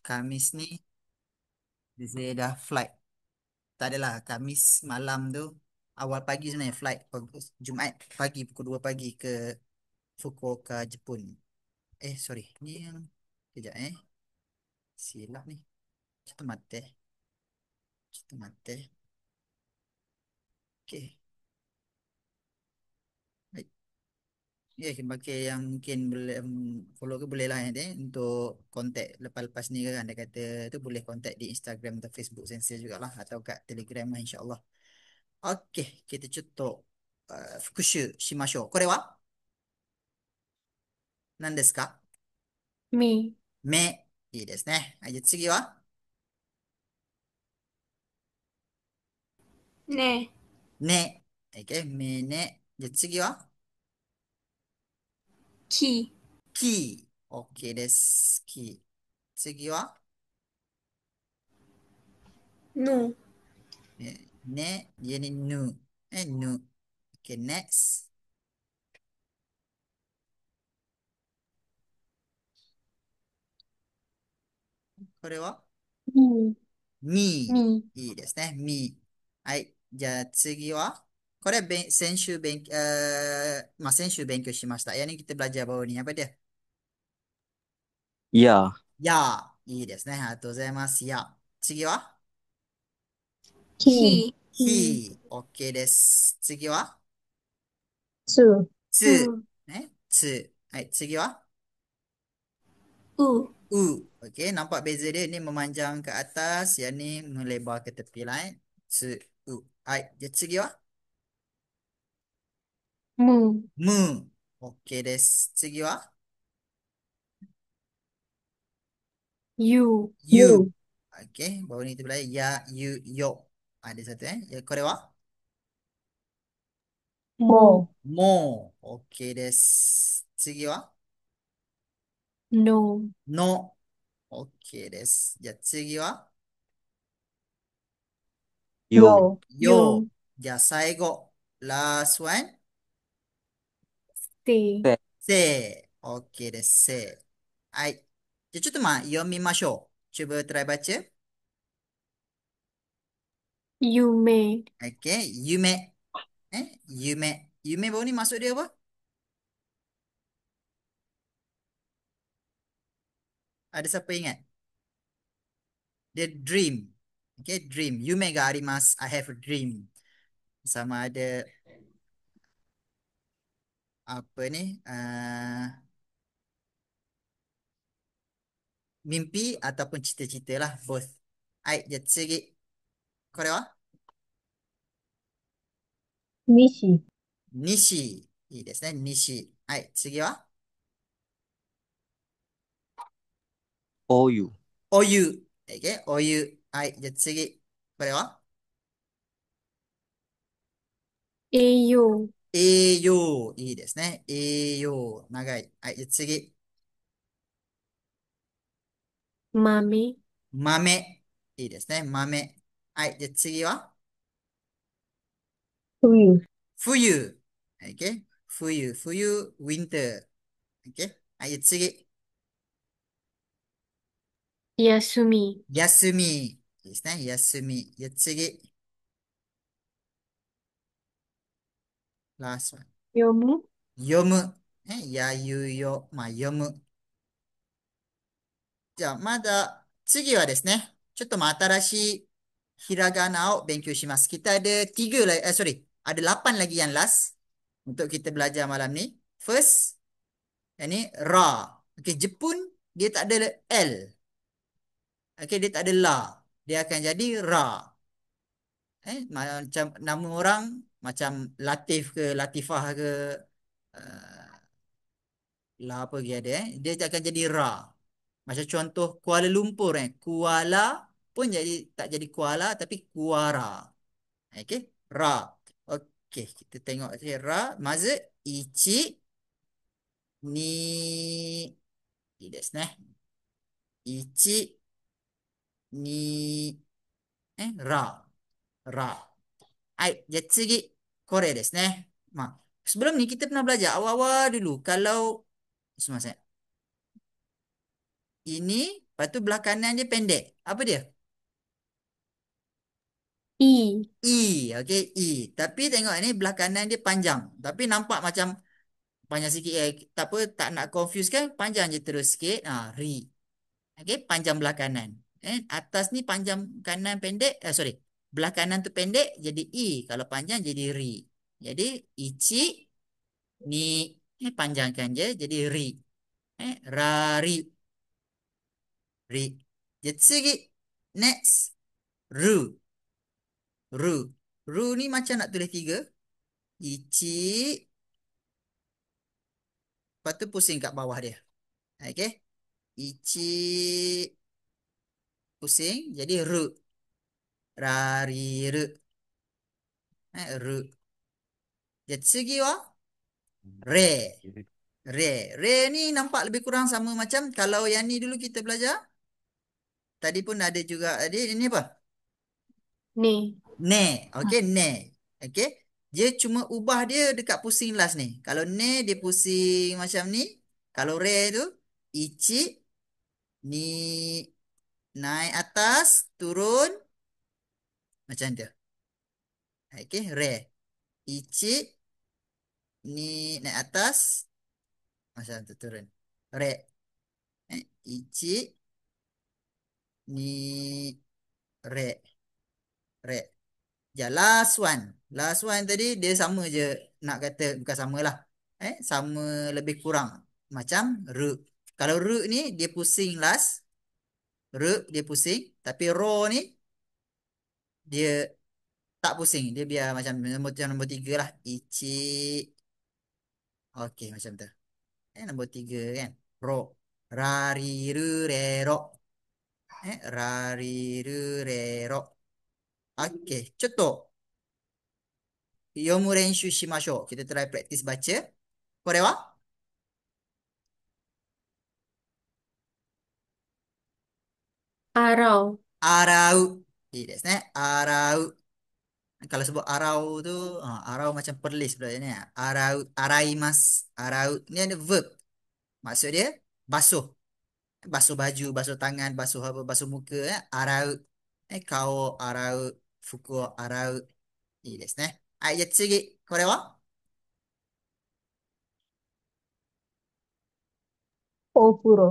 Kamis ni saya dah flight. Tak adalah, Kamis malam tu awal pagi sebenarnya flight. Jumaat pagi pukul 2 pagi ke Fukuoka, Jepun. Sorry. Ni yang kejap silap ni. Cita mate. Cita mate. Okey. Baik. Ya, bagi yang mungkin boleh follow ke boleh lah untuk kontak lepas-lepas ni kan. Dia kata tu boleh kontak di Instagram atau Facebook Sensei jugalah atau kat Telegram lah insyaAllah. Okey, kita cutok fukushu shimashou. Kore wa nan desu ka? み、目。いいですね。はい、じゃあ次はね、ね。OK、目ね。じゃあ次はき、キー。OK です。キー。次はぬ、ね。家にぬ。ぬ。OK、next。これはみ、みみ、いいですね。みはい。じゃあ次はこれ先週まあ先週勉強しました。Ya, ni kita belajar baru ni. Apa dia? や、やいいですね。ありがとうございます。や。次はき、ひ。OK です。次はつ、つ。う、つ。はい。次はう、う。OK. Nampak beza dia? Ni memanjang ke atas. Yang ni melebar ke tepi lah. Tsu, u. Hai. Jadi 次はむ、む。OK です。次はゆ、ゆ。OK. Bawah ni terbelah. Ya, yu, yo. Ada satu Ya, これはも、も。OK です。次はの、の。OK です。じゃあ次はよ、よ。よ、じゃあ最後。last one。て、せ、せー。OK です。せー。はい。じゃあちょっと読みましょう。Cuba try baca. ゆめ、Okay. 夢。夢。夢bawah ni maksud dia apa? Ada siapa ingat? Dia dream. Okay, dream. Yume ga arimasu. I have a dream. Sama ada apa ni? Mimpi ataupun cita-cita lah. Both. Hai,じゃあ次。これはみし、西。いいですね。西。はい、次はおゆ、お湯。Okay? お湯。はい、じゃあ次。これは栄養、栄養。いいですね。栄養。長い。はい、じゃあ次。豆、豆。いいですね。豆。はい、じゃあ次は冬、冬。Okay? 冬。冬。ウィンター。Okay? はい、じゃあ次。休み、休み。いいですね。休み。じゃあ次。last one。読む、読む。やゆよ。読む。じゃあ、まだ、次はですね、ちょっと新しいひらがなを勉強します。Kita ada tiga lagi, sorry, ada 8 lagi yang last untuk kita belajar malam ni. First, yang ni, ra. Okay, Jepun, dia tak ada L. Okay, dia tak ada la. Dia akan jadi ra. Macam nama orang, macam Latif ke, Latifah ke, uh, la apa lagi ada dia akan jadi ra. Macam contoh Kuala Lumpur Kuala pun jadi tak jadi Kuala tapi Kuara. Okey, ra. Okey, kita tengok sini ra, maza ichi ni いいですね。ichi ni ra. Ra. Hai, jadi 次 これですね。sebelum ni kita pernah belajar awal-awal dulu kalau semasa ini Lepas tu belah kanan dia pendek. Apa dia? I. E. Okey, E. Tapi tengok ni belah kanan dia panjang. Tapi nampak macam panjang sikit. Tak apa, tak nak confuse kan. Panjang je terus sikit. Ri. Okey, panjang belah kanan. Atas ni panjang kanan pendek. Sorry. Belah kanan tu pendek jadi E. Kalau panjang jadi ri. Jadi ichi ni panjangkan je jadi ri. Rari. Ri. Jadi segi. Next. Ru. Ru. Ru ni macam nak tulis tiga. Ichi. Lepas tu pusing kat bawah dia. Okey. Ichi. Pusing. Jadi ru. Rari ru. Ru. Jadi segi wa. Re. Re. Re ni nampak lebih kurang sama macam kalau yang ni dulu kita belajar. Tadi pun ada juga. Ini apa? Ne. Ne. Okey, ne. Okey. Dia cuma ubah dia dekat pusing last ni. Kalau ne dia pusing macam ni. Kalau re tu ichi ni naik atas, turun macam tu. Okey, re. Ichi ni naik atas macam tu turun. Re. Ichi ni re. Re. Ya, last one. Last one tadi dia sama je nak kata bukan samalah. Sama lebih kurang macam ru. Kalau ru ni dia pusing last, ru dia pusing, tapi ro ni dia tak pusing. Dia biar macam nombor tiga lah. Ichi. Okey macam tu. Nombor tiga kan. Ro. Rari ru re ro. Rari ru re ro. Okey, contoh. Yomu renshu shimashou. Kita try practice baca. Kore wa? Arau. Arau. Desu ne. Arau. Kalau sebut arau tu, arau macam perlis sebenarnya. Arau, araimas. Arau. Ni ada verb. Maksud dia, basuh. Basuh baju, basuh tangan, basuh apa, basuh muka. Arau. Kao arau. Fuku arau. Desu ne. Hai, ya tsugi. Kore wa? Ofuro.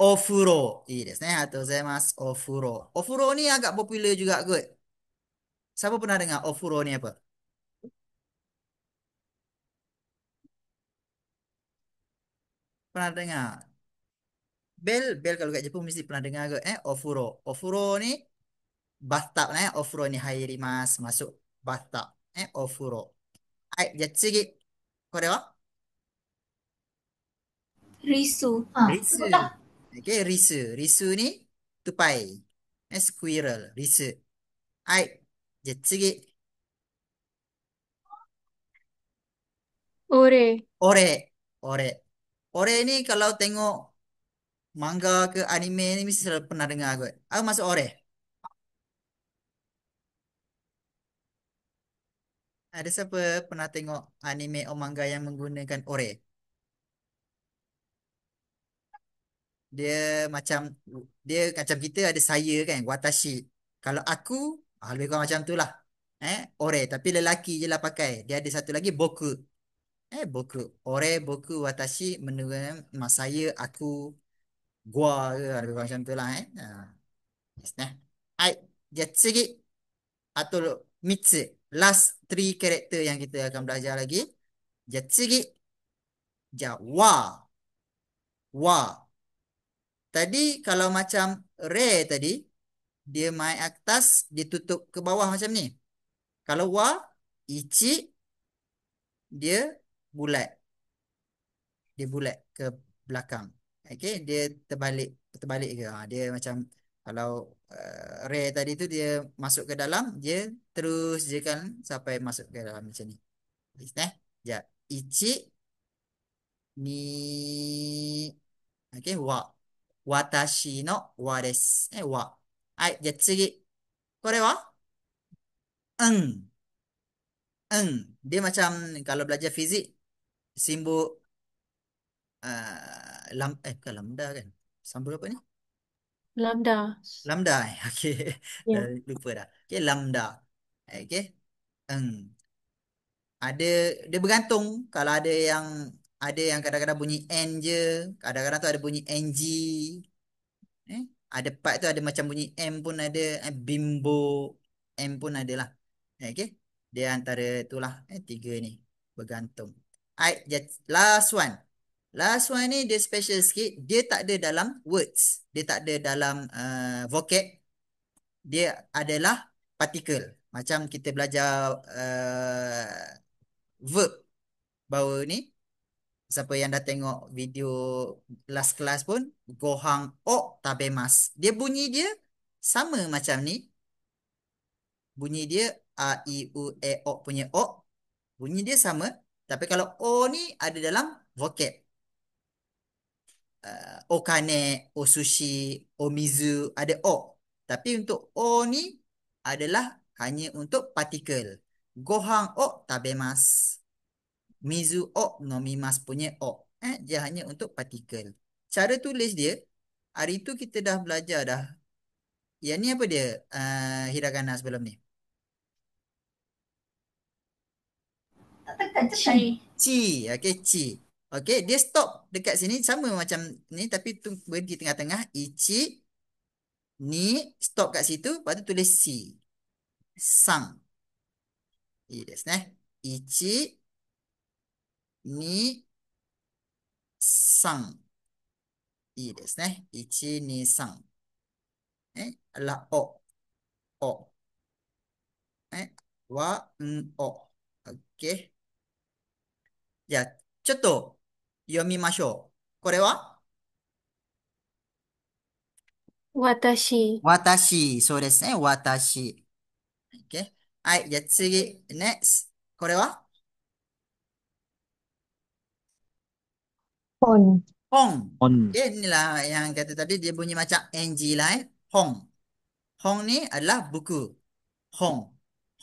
Ofuro. Desu ne. Arigatou gozaimasu. Ofuro. Ofuro ni agak popular juga kot. Siapa pernah dengar ofuro ni apa? Pernah dengar? Bel kalau kat Jepun mesti pernah dengar ke? Ofuro. Ofuro ni bathtub Ofuro ni hairimasu. Masuk bathtub. Ofuro. Hai,じゃあ次。これは Risu. risu. Sebutlah. Okay, risu. Risu ni tupai. Squirrel. Risu. Hai. じゃあ次。Ore. Ore. Ore. Ore ni kalau tengok manga ke anime ni mesti selalu pernah dengar kot. Apa maksud ore? Ada siapa pernah tengok anime atau manga yang menggunakan ore? Dia macam dia macam kita ada saya kan, watashi. Kalau aku, lebih kurang macam tu lah. Ore, tapi lelaki je lah pakai. Dia ada satu lagi boku. Boku. Ore, boku, watashi menurut mas saya, aku, gua ke, lebih kurang macam tu lah. Yes, nah. Hai, jadi atau mitsu. Last three character yang kita akan belajar lagi. Jadi, wa. Wa. Tadi kalau macam re tadi, dia main atas, dia tutup ke bawah macam ni. Kalau wa, ichi, dia bulat. Dia bulat ke belakang. Okay, dia terbalik. Terbalik ke? Dia macam, kalau re tadi tu dia masuk ke dalam, dia terus je kan sampai masuk ke dalam macam ni. Ya, ichi, ni, okay, wa. Watashi no wa desu. Wa. Hai, じゃあ次。これは eng. Eng. Dia macam kalau belajar fizik, simbol, bukan lambda kan. Simbol apa ni? Lambda. Lambda. Okey. Dah Ya. lupa dah. Okey, lambda. Okey. Hmm. Ada dia bergantung kalau ada yang kadang-kadang bunyi N je, kadang-kadang tu ada bunyi NG. Eh, ada part tu ada macam bunyi M pun ada, bimbo M pun ada lah. Okey. Dia antara itulah tiga ni bergantung. Alright, last one. Last one ni dia special sikit. Dia tak ada dalam words. Dia tak ada dalam vocab. Dia adalah partikel. Macam kita belajar verb baru ni. Siapa yang dah tengok video last class pun, gohang ok tabemas. Dia bunyi dia sama macam ni. Bunyi dia a i u e o punya ok. Bunyi dia sama. Tapi kalau o ni ada dalam vocab. Okane, osushi, omizu ada o. Tapi untuk o ni adalah hanya untuk partikel. Gohang o tabemas. Mizu o nomimas punya o. Dia hanya untuk partikel. Cara tulis dia, hari tu kita dah belajar dah. Yang ni apa dia? Hiragana sebelum ni. Chi. Ci. Okay, ci. Okay, dia stop dekat sini. Sama macam ni. Tapi tu berhenti tengah-tengah. Ichi. Ni. Stop kat situ. Lepas tu tulis si. Sang. Ini desu ne. Ichi. Ni. Sang. Ini desu ne. Ichi, ni, sang. Adalah o. O. Wa, o. Okay. じゃあ、ちょっと読みましょう。これは Watashi. 私。そうですね。私。Okay. はい。じゃあ次。next。これは Hon. 本。on, Okay. Inilah yang kata tadi dia bunyi macam NG lah. Hong. Hong ni adalah buku. Hong.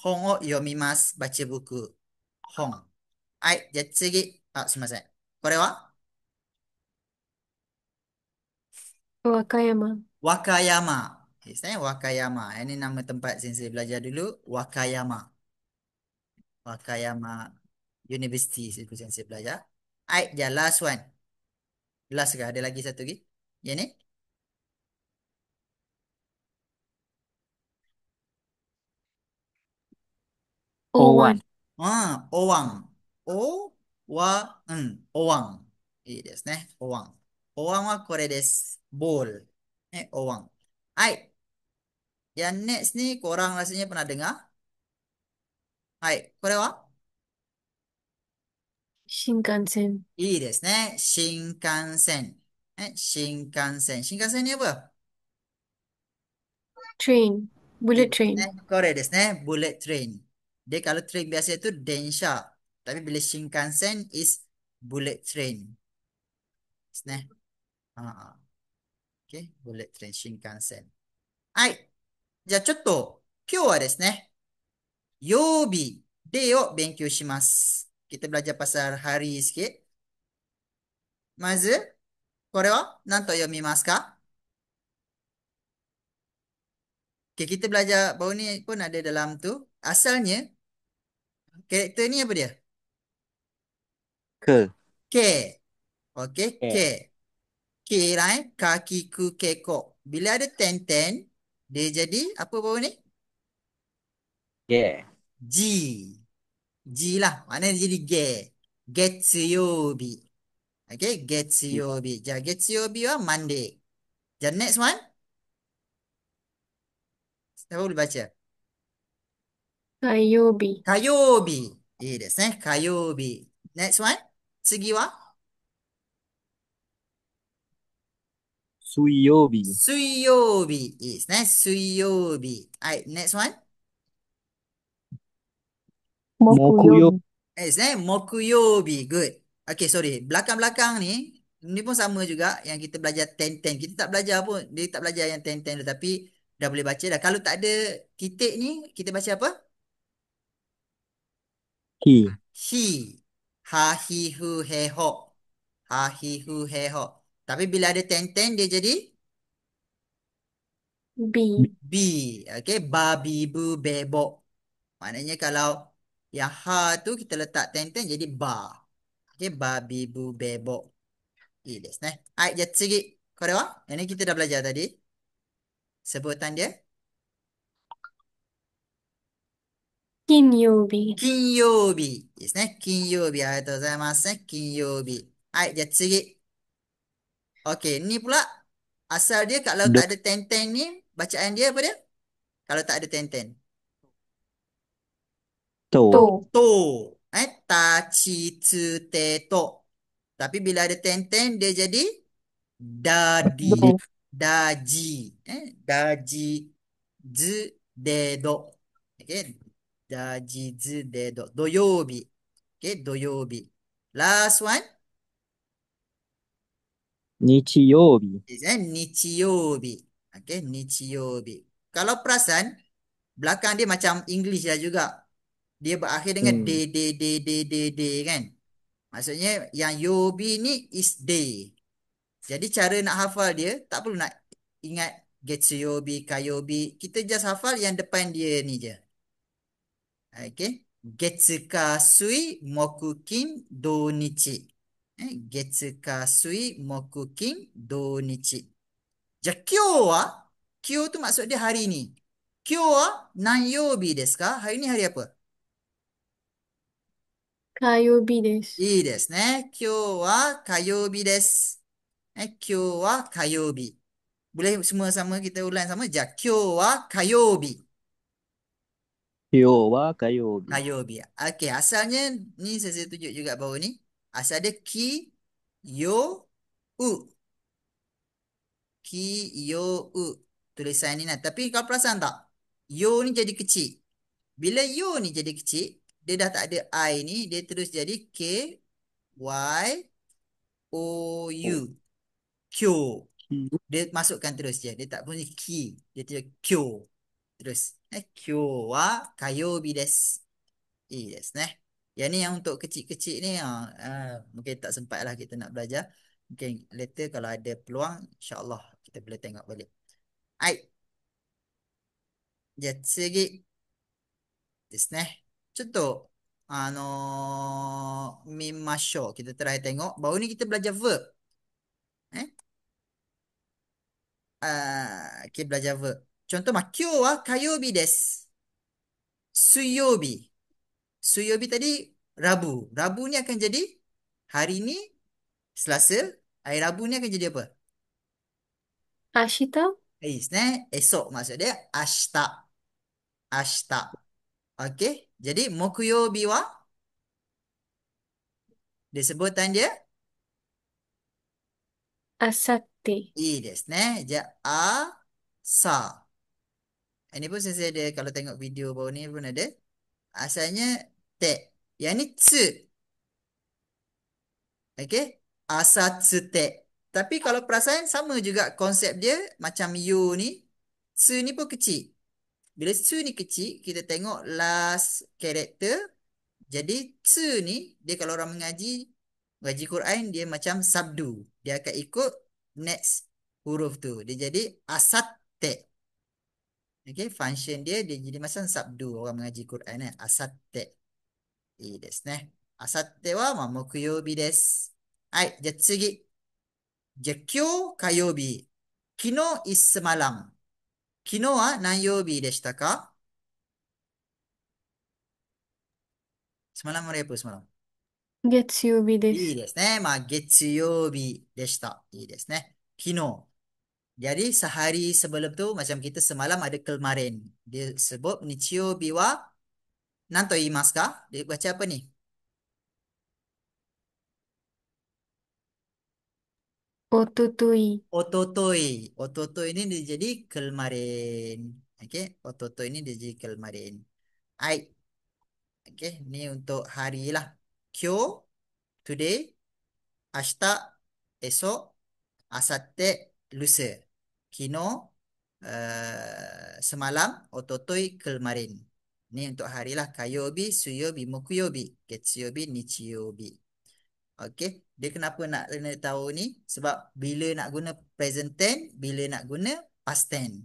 Hong o yomimasu. Baca buku. Hong. はい。じゃあ次。すいません。これは Wakayama. Wakayama. Yes, Wakayama. Ini nama tempat sensei belajar dulu. Wakayama. Wakayama University saya belajar. Alright, the last one. Last ke? Ada lagi satu lagi? Yang ni? O1, O1. Owang. O, wa, owang. Iいですね。owang. Owang はこれです。bowl. Owang. Alright. Yang next ni korang rasanya pernah dengar? Alright. これは Shinkansen. いいですね。新幹線。新幹線。新幹線ni apa? Train. Bullet train. Correct ですね。bullet train. Dia kalau train biasa itu densha. Tapi bila Shinkansen is bullet train. ですね。OK。bullet train Shinkansen。はい。じゃあちょっと今日はですね、曜日、デーを勉強します。Kita belajar pasal hari sikit. まず、これは何と読みますか？ Okay, kita belajar baru ni pun ada dalam tu. Asalnya, karakter ni apa dia? ke, K. Okay, K. ke, K lah kakiku kekok. Bila ada ten, dia jadi apa bawah ni? ge, G. G lah. Maknanya dia jadi ge. Getsuyobi. Okay, Getsuyobi. Jadi Getsuyobi lah Monday. Jadi next one. Siapa boleh baca? Kayobi. Kayobi. Desu ne. Kayobi. Next one. Tsugi wa? suiyobi, Suiyobi. Desu ne. Suiyobi. Alright, next one. mokuyo, Mokuyobi. Mokuyobi. Good. Okay, sorry. Belakang-belakang ni, ni pun sama juga yang kita belajar ten. Kita tak belajar pun. Dia tak belajar yang ten tu. Tapi dah boleh baca dah. Kalau tak ada titik ni, kita baca apa? hi, Hi. Ha, hi, hu, he, ho. Ha, hi, hu, he, ho. Tapi bila ada ten, dia jadi B. B. Okey, babi bu bebok. Maknanya kalau yang ha tu kita letak ten-ten jadi ba. Okey, babi bu bebok. Iですね。はい、じゃあ次。これは Yang ni kita dah belajar tadi. Sebutan dia. 金曜日。金曜日ですね。金曜日。ありがとうございますね。金曜日。はい、じゃあ次。Okey, ni pula. Asal dia kalau The tak ada ten-ten ni, bacaan dia apa dia? Kalau tak ada ten-ten. toe. と、To. Ta, chi, tsu, te, to. Tapi bila ada ten-ten, dia jadi dadi. The Do. Daji. Daji, zu, de, do. Okay. Daji, zu, de, do. Doyobi. Okay, doyobi. Last one. nichiyobi. Is Nichiyobi. Okay, Nichiyobi. Kalau perasan, belakang dia macam English lah juga. Dia berakhir dengan Hmm. de kan. Maksudnya yang yobi ni is day. Jadi cara nak hafal dia, tak perlu nak ingat getsuyobi, kayobi. Kita just hafal yang depan dia ni je. Okay. Getsu ka sui moku kin do nichi. Getsu ka sui moku kin do nichi. Ja kyo wa, kyo tu maksud dia hari ni. Kyo wa nanyobi desu ka? Hari ni hari apa? 火曜日です。いいですね。今日は火曜日です。今日は火曜日. Boleh semua sama kita ulang sama? Ja, 今日は火曜日. Hyo wa kayobi. Kayobi. Okey, asalnya ni saya tunjuk juga bawah ni. Asal dia ki, yo, u. Ki, yo, u. Tulisan ni nah. Tapi kau perasan tak? Yo ni jadi kecil. Bila yo ni jadi kecil, dia dah tak ada I ni, dia terus jadi K, Y, O, U. Oh. Kyo. Ki- Dia masukkan terus je. Dia tak bunyi ki. Dia terus kyo. Terus. Kyo wa kayobi desu. Desu ne. Yang ni yang untuk kecil-kecil ni. Mungkin tak sempat lah kita nak belajar. Mungkin later kalau ada peluang. InsyaAllah kita boleh tengok balik. Hai.じゃあ次ですね。ちょっと、見ましょう. Kita try tengok. Baru ni kita belajar verb. Eh? Kita belajar verb. Contoh mah, 今日は火曜日です。水曜日. Suyobi tadi Rabu. Rabu ni akan jadi hari ni Selasa. Hari Rabu ni akan jadi apa? 明日 Esok maksud dia ashita. Ashita. Okey. Jadi Mokuyobi wa dia sebutan dia 明後日。I desu ne. Ja asa. Ini pun saya ada kalau tengok video bawah ni pun ada. Asalnya te. Yang ni tsu. Okey. Asatsute. Tapi kalau perasan sama juga konsep dia macam you ni. Tsu ni pun kecil. Bila tsu ni kecil, kita tengok last character. Jadi tsu ni, dia kalau orang mengaji Quran, dia macam sabdu. Dia akan ikut next huruf tu. Dia jadi asatte. Okay, function dia, dia jadi macam sabdu orang mengaji Quran. Asatte. Desu ne. Asatte wa mokuyobi desu. Hai,じゃあ次. じゃあ今日火曜日。昨日 is semalam. 昨日は何曜日でしたか Semalam hari apa semalam? 月曜日でいいす。ですね。まあ、月曜日でした。いいですね. Kino. Jadi sehari sebelum tu macam kita semalam ada kemarin. Dia sebut nichiyobi wa nanto iimasu ka? Dia baca apa ni? おととい。Ototoi. Ototoi ni dia jadi kemarin. Okey, ototoi ni dia jadi kemarin. Hai. Okey, ni untuk hari lah. Kyo, today, ashita, esok, asatte, lusa. Kino, semalam, ototoi, kemarin. Ni untuk hari lah. Kayobi, suyobi, mokuyobi, getsuyobi, nichiyobi. Okey. Dia kenapa nak kena tahu ni? Sebab bila nak guna present tense, bila nak guna past tense.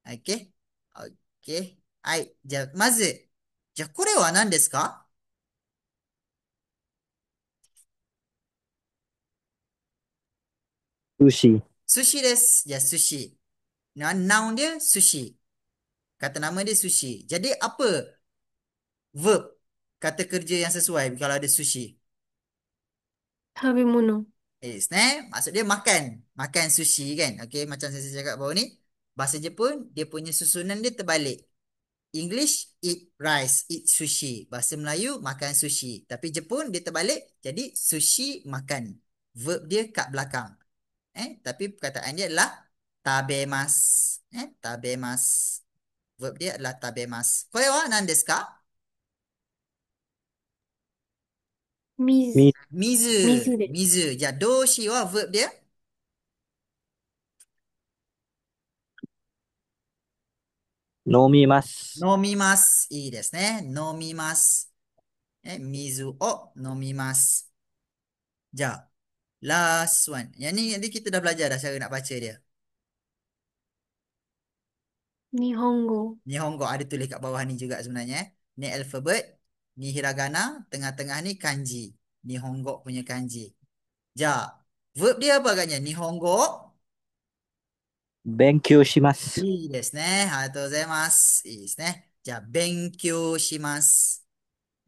OK。OK。はい。じゃあ、まず、じゃあ、これは何ですか？Sushi. 寿司です。じゃあ、寿司。Noun dia sushi. Kata nama dia sushi. Jadi, apa verb kata kerja yang sesuai kalau ada sushi? 食べ物。Maksud dia makan. Makan sushi kan. Okay, macam saya cakap bawah ni. Bahasa Jepun, dia punya susunan dia terbalik. English, eat rice, eat sushi. Bahasa Melayu, makan sushi. Tapi Jepun, dia terbalik. Jadi, sushi makan. Verb dia kat belakang. Tapi perkataan dia adalah tabemasu. Tabemasu. Verb dia adalah tabemasu. Kore wa nan desu ka? 水。み、水。水で。水。じゃあ、動詞は verb dia? Nomimasu. 飲みます。いいですね。飲みます。水を飲みます。じゃあ、last one. Yang ni nanti kita dah belajar dah cara nak baca dia. 日本語。Nihongo ada tulis kat bawah ni juga sebenarnya. Ni alfabet. Ni hiragana. Tengah-tengah ni kanji. Nihongo punya kanji. Ja, verb dia apa agaknya? Nihongo. 勉強します。いいですね。ありがとうございます。いいですね。じゃあ、勉強します。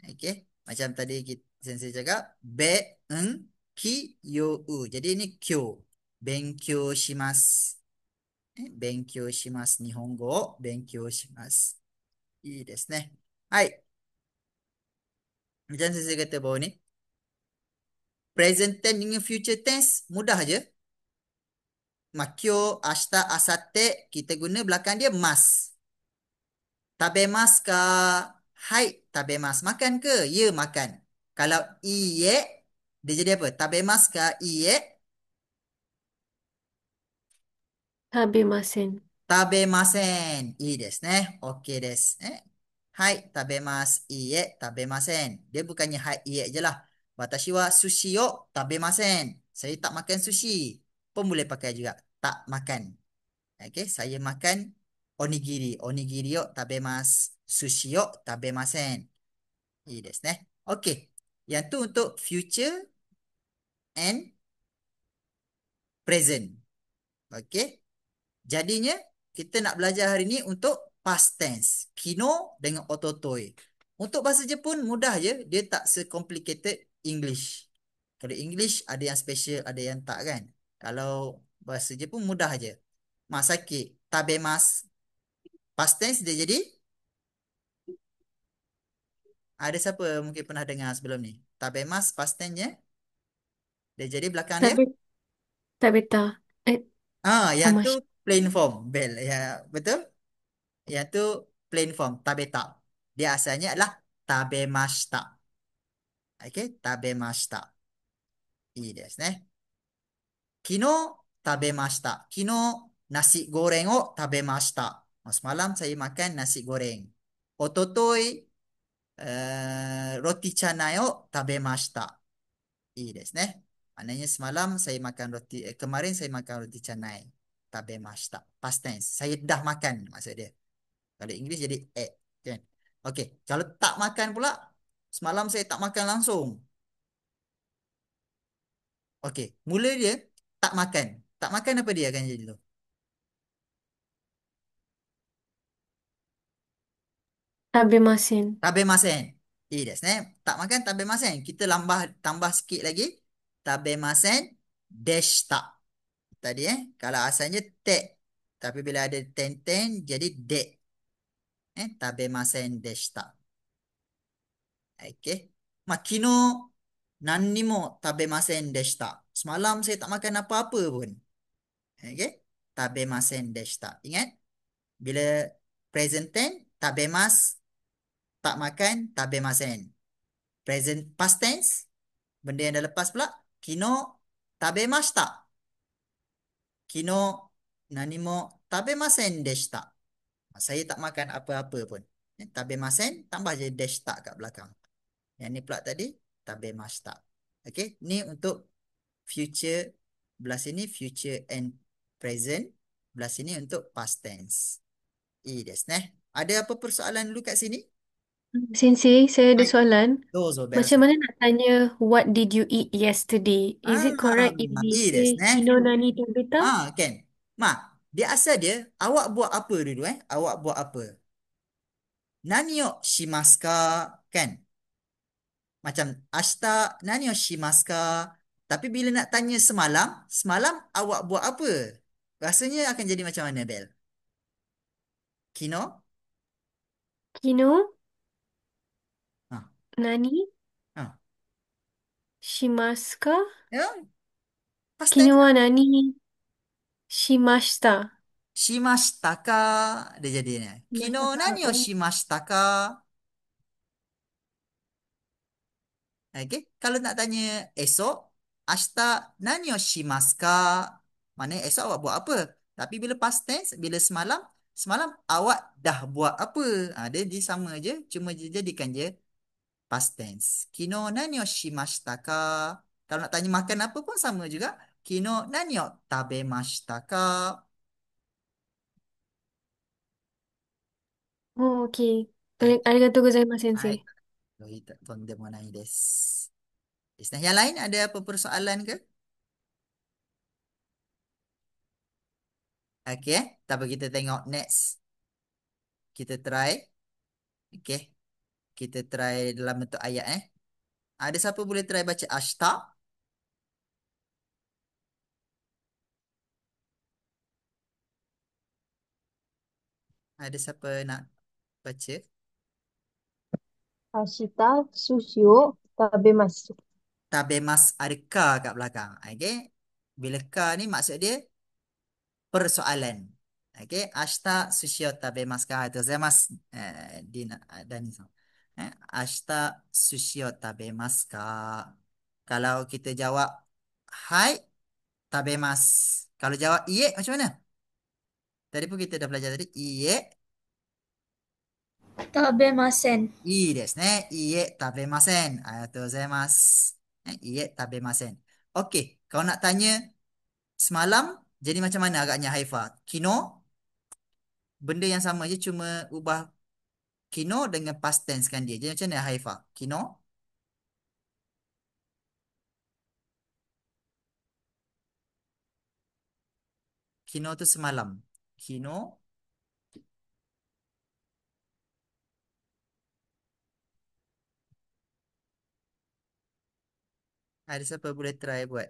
Okay. Macam tadi kita, sensei cakap, ben-ki-yo-u. Jadi ini kyo. Benkyou shimasu. Benkyou shimasu. Nihongo. Benkyou shimasu. いいですね。はい。Macam sensei kata bawah ni. Present tense dengan future tense mudah aja. Makyo, ashita, asate, kita guna belakang dia mas. Tabemas ka? Hai, tabemas. Makan ke? Ya, makan. Kalau iye, dia jadi apa? Tabemas ka iye? 食べません。Tabemasen. I desu ne. Okey desu. Hai, tabemas. Iye, tabemasen. Dia bukannya hai, iye je lah. Watashi wa sushi yo tabemasen. Saya tak makan sushi. Pun boleh pakai juga. Tak makan. Okey, saya makan onigiri. Onigiri yo tabemasu. Sushi yo tabemasen. I desu ne. Okey. Yang tu untuk future and present. Okey. Jadinya, kita nak belajar hari ni untuk past tense. Kino dengan ototoi. Untuk bahasa Jepun, mudah je. Dia tak se-complicated English. Kalau English, ada yang special, ada yang tak kan. Kalau bahasa Jepun, mudah je. Masaki, tabemas. Past tense dia jadi, ada siapa mungkin pernah dengar sebelum ni? Tabemas, past tense-nya. Dia jadi belakang dia. 食べ、食べた。Yang ま tu し、plain form. Bel, ya, betul? Yang tu plain form, tabeta. Dia asalnya adalah tabemashita. Okey, tabemashita. I desu ne. Kino tabemashita. Kino nasi goreng o tabemashita. Semalam saya makan nasi goreng. Ototoi roti canai o tabemashita. I desu ne. Maknanya semalam saya makan roti, kemarin saya makan roti canai. Tabemashita. Past tense. Saya dah makan maksud dia. Kalau Inggeris jadi ate kan. Okey, kalau tak makan pula, semalam saya tak makan langsung. Okey, mula dia tak makan. Tak makan apa dia akan jadi tu? 食べません。Tabemasen. Desu ne. Tak makan tabemasen. Kita tambah sikit lagi. Tabemasen deshita. Tadi kalau asalnya te. Tapi bila ada ten jadi de. Tabemasen deshita. Okey. Kino nanni mo tabemasen deshita. Semalam saya tak makan apa-apa pun. Okey. Tabemasen deshita. Ingat? Bila present tense, tabemas, tak makan, tabemasen. Present past tense, benda yang dah lepas pula, kino tabemashita. Kino nani mo tabemasen deshita. Saya tak makan apa-apa pun. Tabemasen, tambah je deshita kat belakang. Yang ni pula tadi, tabemashita. Okey, ni untuk future. Belah sini future and present. Belah sini untuk past tense. いいですね. Ada apa persoalan dulu kat sini? Sensei, saya ada Hai, soalan. dozo Macam belasan. mana nak tanya what did you eat yesterday? Is it correct if we いいです say ね. kino nani tabeta? Ken. Dia asal dia, awak buat apa dulu Awak buat apa? Nani o shimasu ka? Kan? Macam, ashita nani o shimasu ka? Tapi bila nak tanya semalam, semalam awak buat apa? Rasanya akan jadi macam mana, Bel? Kino? Kino Ha, nani ha. shimasu ka? Ya, past Kino tense. wa nani shimashita? Shimashita ka? Dia jadinya. Kino Shimashita ka. nani o Oh, shimashita ka? Okey, kalau nak tanya esok, ashita nani o shimasu ka? Maknanya esok awak buat apa? Tapi bila past tense, bila semalam, semalam awak dah buat apa? Dia sama je, cuma dia jadikan je past tense. Kino nani o shimashita ka? Kalau nak tanya makan apa pun sama juga. Kino nani o tabemashita ka? oh, okay. Okey, Arigatou gozaimasu, hai. sensei. Tondemonai desu. Nah, yang lain ada apa persoalan ke? Okey, tapi kita tengok next. Kita try. Okey, kita try dalam bentuk ayat Ada siapa boleh try baca ashta? Ada siapa nak baca? 明日、寿司を食べます。Tabemas ada ka kat belakang. Okey. Bila ka ni maksud dia persoalan. Okey, ashta sushi o tabemas ka? Gozaimasu. Dina Dani-san. Ashta sushi o tabemas ka? Kalau kita jawab hai, tabemas. Kalau jawab iye macam mana? Tadi pun kita dah belajar tadi. Iye, 食べません。いいですね。iye tabemasen. Arigatou gozaimasu. Iye tabemasen. Okey, kalau nak tanya semalam, jadi macam mana agaknya Haifa? Kino, benda yang sama je, cuma ubah kino dengan past tense kan dia. Jadi macam mana Haifa? Kino, kino tu semalam. Kino, ada siapa boleh try buat?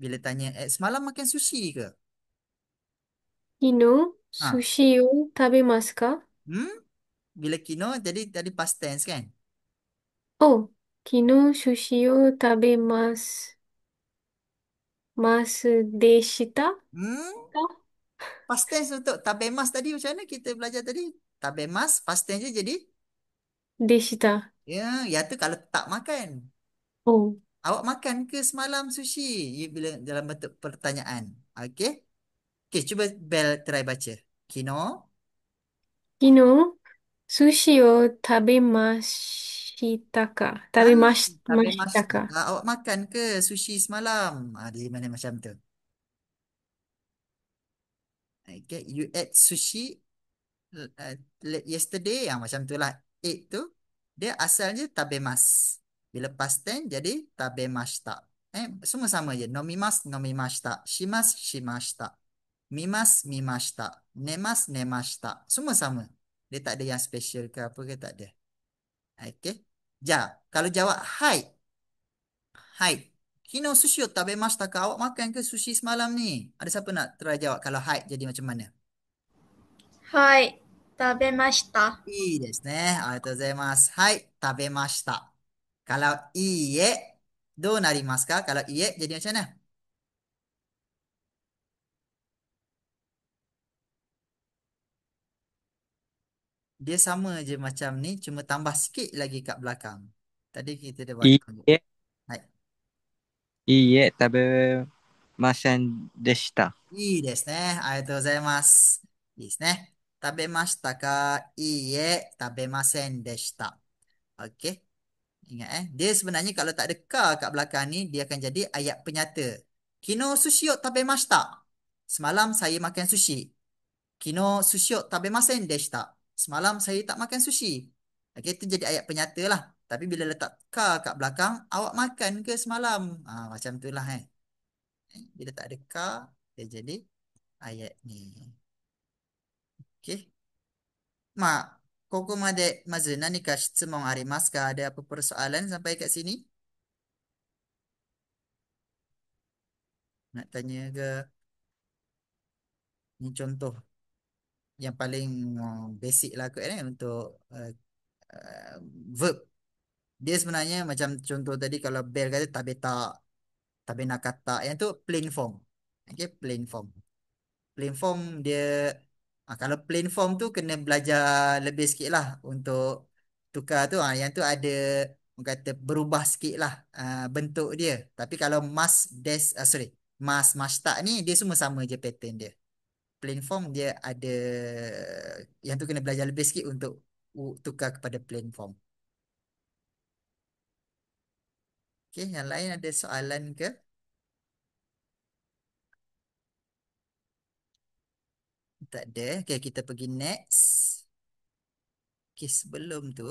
Bila tanya, semalam makan sushi ke? Kino Ha. sushi o tabemasu ka? Hmm? Bila kino, jadi tadi past tense kan? Oh, kino sushi o tabemasu masu deshita Hmm? ka? Past tense untuk tabemas tadi macam mana kita belajar tadi? Tabemas, past tense je jadi? Deshita. Ya tu kalau tak makan. Oh, Awak makan ke semalam sushi? Bila dalam bentuk pertanyaan. Okey? Okey, cuba Bel try baca. Kino. kino sushi o tabemashita ka? Ah, Tabemashita tabemas. ka? Awak makan ke sushi semalam? Di mana macam tu? Okay, you ate sushi uh, yesterday yang macam tu lah. Ate tu dia asalnya tabemas. Bila past tense jadi tabemashita. Semua sama je. Nomimas, nomimashita. Shimas, shimashita. Mimas, mimashita. Nemas, nemashita. Semua sama. Dia tak ada yang special ke apa ke, tak ada. Okay. Kalau jawab hai. Hai. Kino sushi o tabemashita ka? Awak makan ke sushi semalam ni? Ada siapa nak try jawab kalau hai jadi macam mana? はい、食べました。いいですね。ありがとうございます。はい、食べました。Kalau iye, do narimasu ka? Kalau iye, jadi macam mana? Dia sama je macam ni, cuma tambah sikit lagi kat belakang. Tadi kita dah buat. いいえ、Hai. いいえ、食べませんでした。いいですね。ありがとうございます。いいですね。食べましたか？いいえ、食べませんでした。Okey. Ingat dia sebenarnya kalau tak ada ka kat belakang ni, dia akan jadi ayat penyata. Kino sushi o tabemashita. Semalam saya makan sushi. Kino sushi tabemasen desu tak? Semalam saya tak makan sushi. Okey, itu jadi ayat penyata lah. Tapi bila letak ka kat belakang, awak makan ke semalam? Macam tu lah Bila tak ada ka, dia jadi ayat ni. Okey. Mak, koko made mazuna ni ka shitsumon arimasu ka? Ada apa persoalan sampai kat sini? Nak tanya ke? Ni contoh yang paling basic lah kot untuk uh, verb. Dia sebenarnya macam contoh tadi kalau Bel kata tabeta, tabena kata. Yang tu plain form. Okay, plain form. Plain form dia, kalau plain form tu kena belajar lebih sikit lah untuk tukar tu. Yang tu ada, orang kata berubah sikit lah bentuk dia. Tapi kalau mas, mashta ni dia semua sama je pattern dia. Plain form dia ada, yang tu kena belajar lebih sikit untuk tukar kepada plain form. Okey, yang lain ada soalan ke? Tak ada. Okey, kita pergi next. Okey, sebelum tu